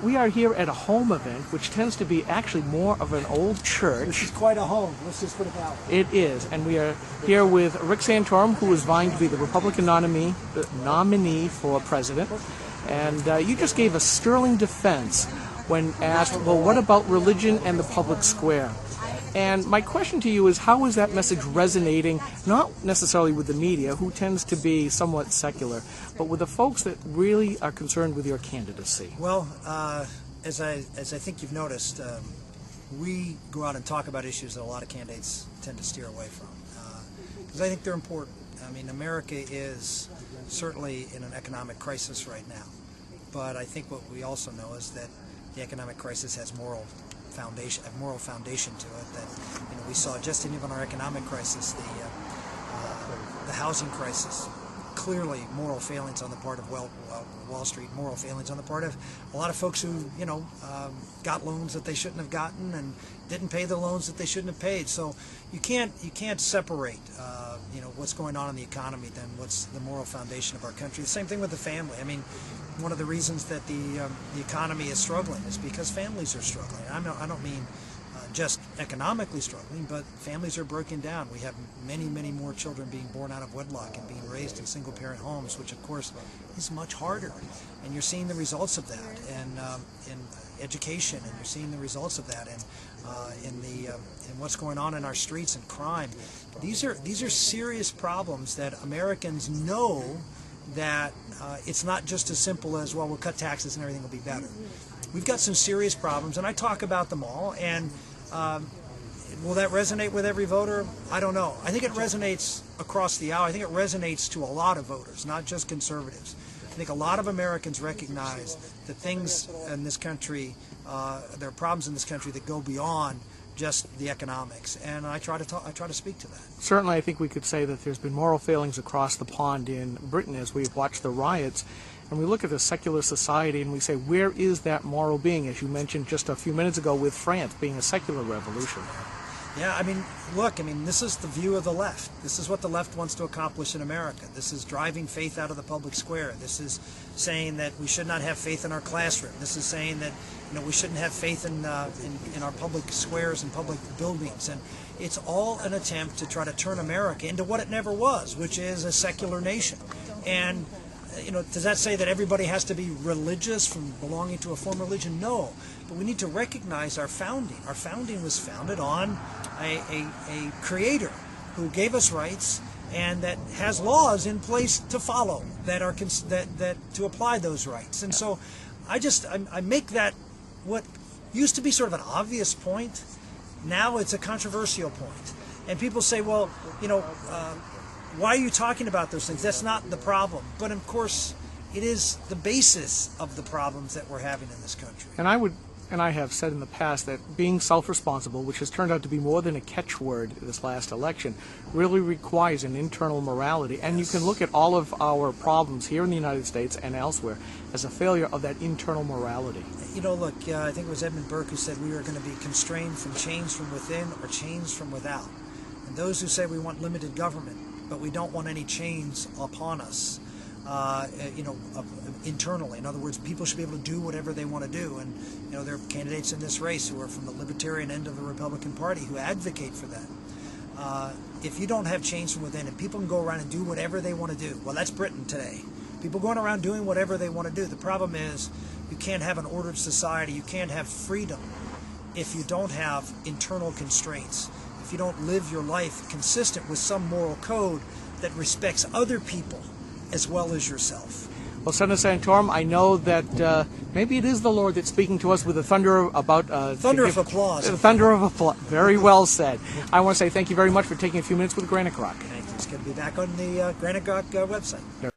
We are here at a home event, which tends to be actually more of an old church. This is quite a home, let's just put it that way. It is, and we are here with Rick Santorum, who is vying to be the Republican nominee for president. And you just gave a sterling defense when asked, well, what about religion and the public square? And my question to you is, how is that message resonating, not necessarily with the media, who tends to be somewhat secular, but with the folks that really are concerned with your candidacy? Well, as I think you've noticed, we go out and talk about issues that a lot of candidates tend to steer away from, because I think they're important. I mean, America is certainly in an economic crisis right now, but I think what we also know is that the economic crisis has a moral foundation to it. That we saw just in even our economic crisis, the housing crisis, clearly moral failings on the part of Wall Street, moral failings on the part of a lot of folks who got loans that they shouldn't have gotten and didn't pay the loans that they shouldn't have paid. So you can't separate what's going on in the economy than what's the moral foundation of our country. The same thing with the family. I mean, one of the reasons that the economy is struggling is because families are struggling. I don't mean just economically struggling, but families are broken down. We have many, many more children being born out of wedlock and being raised in single-parent homes, which of course is much harder. And you're seeing the results of that in education, and you're seeing the results of that in what's going on in our streets and crime. These are serious problems that Americans know that it's not just as simple as, well, we'll cut taxes and everything will be better. We've got some serious problems, and I talk about them all, and will that resonate with every voter? I don't know. I think it resonates across the aisle. I think it resonates to a lot of voters, not just conservatives. I think a lot of Americans recognize that things in this country, there are problems in this country that go beyond just the economics, and I try to speak to that. Certainly, I think we could say that there's been moral failings across the pond in Britain as we've watched the riots, and we look at a secular society and we say, where is that moral being, as you mentioned just a few minutes ago with France being a secular revolution? Yeah, I mean, look, this is the view of the left. This is what the left wants to accomplish in America. This is driving faith out of the public square. This is saying that we should not have faith in our classroom. This is saying that we shouldn't have faith in our public squares and public buildings. And it's all an attempt to try to turn America into what it never was, which is a secular nation. And does that say that everybody has to be religious from belonging to a form of religion? No. But we need to recognize our founding. Our founding was founded on a creator who gave us rights and that has laws in place to follow that are to apply those rights. And so I make that what used to be sort of an obvious point, now it's a controversial point. And people say, well, why are you talking about those things? That's not the problem. But of course, it is the basis of the problems that we're having in this country. And I have said in the past that being self-responsible, which has turned out to be more than a catchword this last election, really requires an internal morality. And Yes. You can look at all of our problems here in the United States and elsewhere as a failure of that internal morality. Look, I think it was Edmund Burke who said we are going to be constrained from chains from within or chains from without. And those who say we want limited government, but we don't want any chains upon us, internally. In other words, people should be able to do whatever they want to do. And, there are candidates in this race who are from the libertarian end of the Republican Party who advocate for that. If you don't have chains from within and people can go around and do whatever they want to do, well, that's Britain today. People going around doing whatever they want to do. The problem is you can't have an ordered society. You can't have freedom if you don't have internal constraints. If you don't live your life consistent with some moral code that respects other people as well as yourself. Well, Senator Santorum, I know that maybe it is the Lord that's speaking to us with a thunder about... thunder of applause. Thunder of applause. Very well said. I want to say thank you very much for taking a few minutes with GraniteGrok. Thank you. It's good to be back on the GraniteGrok website.